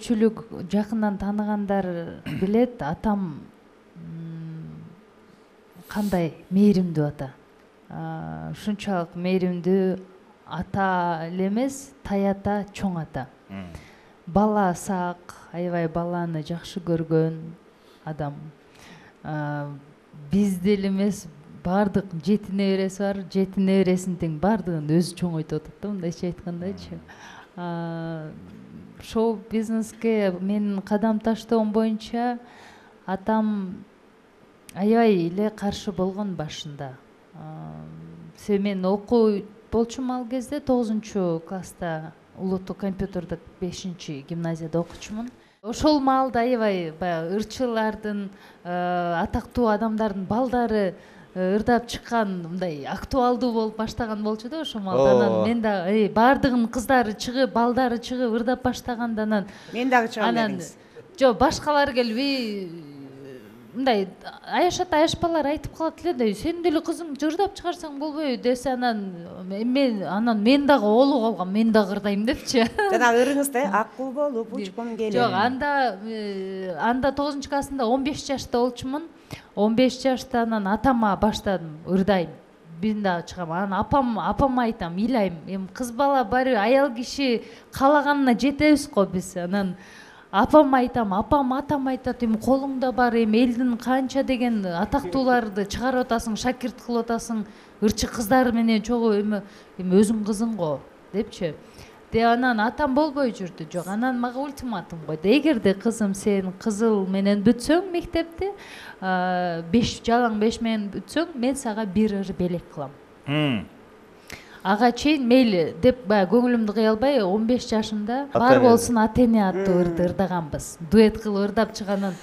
көпчүлүк жакындан тааныгандар билет, атам кандай мээримдүү ата. Ушунчалык мээримдүү ата эле эмес, таята, чоң ата. Бала сак, аябай баланы жакшы көргөн адам. Бизде эле эмес, бардык жети небереси бар, жети небересин тең бардыгын өзү чоңойтуп атат да, мындайча айткандачы. Шоу бизнеске менин кадам таштоом боюнча атам аябай эле каршы болгон башында. Себеби мен окуу болчумун ал кезде 9-класста улуттук компьютердик 5-гимназияда окучумун. Ошол маалда аябай баягы ырчылардын, атактуу адамдардын балдары ырдап чыккан, мындай актуалдуу болуп баштаган болчу да ошол маалда. Анан мен да бардыгынын кыздары чыгып, балдары чыгып ырдап баштаганда анан мен дагы чыгам дедиңиз. Жок, башкалар келип мындай аяшпалар айтып калат эле да, сен деле кызың ырдап чыгарсаң болбойбу десе, анан мен дагы оолу калгам, мен дагы ырдайм депчи. Жанагы ырыңыз да акку болуп учкум келем. Жок, анда 9-классында 15 жашта болчумун. 15 жашта анан атама баштадым, ырдайм. Мен дагы чыгам. Анан апама айтам, ыйлайм. Эми кыз бала баары аял киши каалаганына жетебиз го биз. Анан апам айтам, атам айтат, эми колуңда бар, эми элдин канча деген атактууларды чыгарып атасың, шакирт кылып атасың, ырчы кыздар менен чогуу, эми өзүң кызың го депчи. Анан атам болбой жүрдү. Жок, анан мага ультиматум койду. Эгерде кызым сен кызыл менен бүтсөң мектепти, жалаң 5 менен бүтсөң, мен сага 1 ыр белек кылам. Ага чейин мейли деп көңүлүмдү кыя албай 15 жашымда бар болсун ата-эне аттуу ырды ырдаганбыз. Дуэт кылып ырдап чыганын.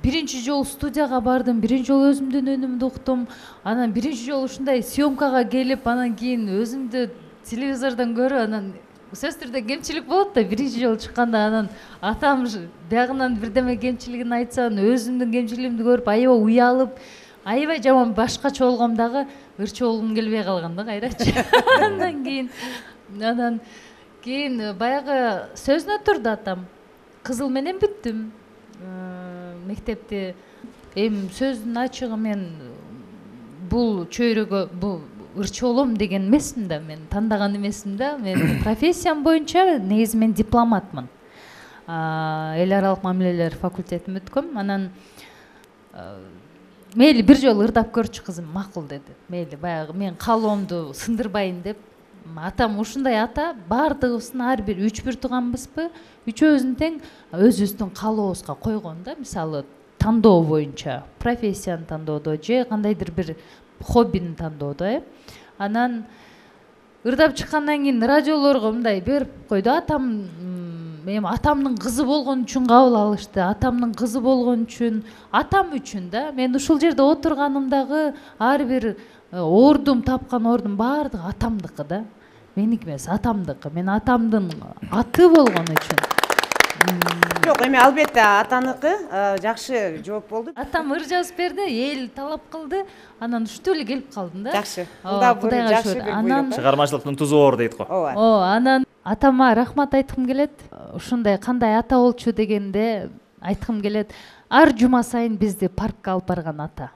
Биринчи жолу студияга бардым, биринчи жолу өзүмдүн үнүмдү уктум. Анан биринчи жолу ушундай съемкага келип, анан кийин өзүмдү телевизордон көрүп, анан сөзсүз түрдө кемчилик болот да, биринчи жолу чыкканда анан атам биягынан бирдеме кемчилигин айтса, өзүмдүн кемчилигимди көрүп аябай уялып, аябай жаман башкача болгом дагы, ырчы болгум келбей калган да кайрачы. Анан кийин баягы сөзүнө турду атам. Кызыл менен бүттүм мектепти. Эми сөздүн ачыгы мен бул чөйрөгө ырчы болом деген эмесмин да, мен тандаган эмесмин да. Мен профессиям боюнча негизи мен дипломатмын. Эл аралык мамилелер факультетин бүткөм. Анан мейли бир жолу ырдап көрчү кызым, макул деди. Мейли баягы мен каалоомду сындырбайын деп. Атам ушундай ата, бардыгыбыздын ар бир 3-1 тууганбызбы, үчөөбүздүн тең өзүбүздүн каалообузга койгон да. Мисалы тандоо боюнча, профессияны тандоодо же кандайдыр бир хоббини тандоодо. Анан ырдап чыккандан кийин радиолорго мындай берип койду. Атамдын кызы болгон үчүн кабыл алышты. Атамдын кызы болгон үчүн, атам үчүн да. Мен ушул жерде отурганымдагы ар бир ордум, тапкан ордум баардыгы атамдыкы да. Меники эмес, атамдыкы. Мен атамдын аты болгон үчүн. Жок, эми албетте атаныкы жакшы жооп болду. Атам ыр жазып берди, эл талап кылды, анан ушинтип эле келип калдым да. Жакшы. Кудайга жакшы бир буйрук. Чыгармачылыктын тузу оор дейт го. Анан атама рахмат айткым келет. Ушундай кандай ата болчу дегенде айткым келет. Ар жума сайын бизди паркка алып барган ата.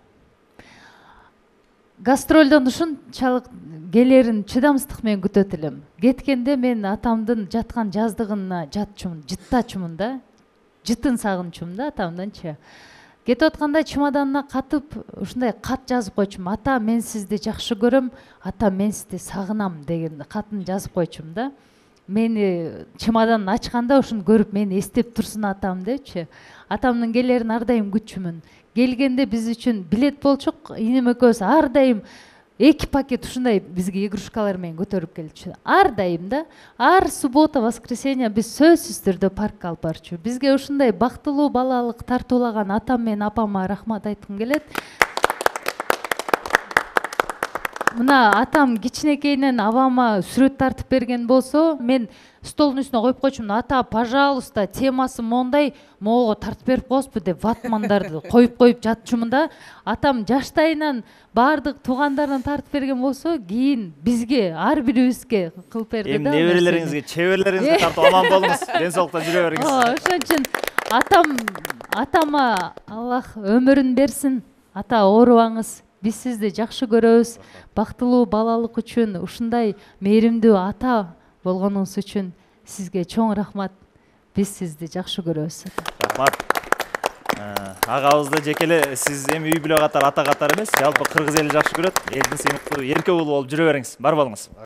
Гастролдон ушунчалык келерин чыдамсыздык менен күтөт элем. Кеткенде мен атамдын жаткан жаздыгына жыттачумун да. Жытын сагынчумун да атамданчы. Кетип атканда чемоданына катып ушундай кат жазып койчумун. Ата, мен сизди жакшы көрөм, ата, мен сизди сагынам деген катын жазып койчумун да. Мени чемоданын ачканда ушуну көрүп мени эстеп турсун атам депчи. Атамдын келерин ар дайым күтчүмүн. Келгенде биз үчүн билет болчук, инем экөөбүз ар дайым 2 пакет ушундай бизге игрушкалар менен көтөрүп келчү. Ар дайым да, ар суббота, воскресенье биз сөзсүз түрдө паркка алып барчу. Бизге ушундай бактылуу балалык тартуулаган атам менен апама рахмат айткым келет. мына атам кичинекейинен абама сүрөт тартып берген болсо, мен столдун үстүнө коюп койчумун. Ата, пожалуйста, темасы мондай, могого тартып берип коесузбу деп ватмандарды коюп жатчумун да. Атам жаштайынан баардык туугандарынан тартып берген болсо, кийин бизге, ар бирибизге кылып берди да. Неберелериңизге, чеберлериңизге тартып аман болуңуз. Ден соолуктан жүрө бериңиз. Ошон үчүн атама Аллах өмүрүн берсин. Ата, оорубаңыз. Биз сизди жакшы көрөбүз. Бактылуу балалык үчүн, ушундай мээримдүү ата болгонуңуз үчүн сизге чоң рахмат. Биз сизди жакшы көрөбүз. Рахмат. Агабызды жекеле сиз эми үй бүлө катары, ата катары эмес, жалпы кыргыз эли жакшы көрөт. Элдин сыймыктуу эрке уулу болуп жүрө бериңиз. Бар болуңуз.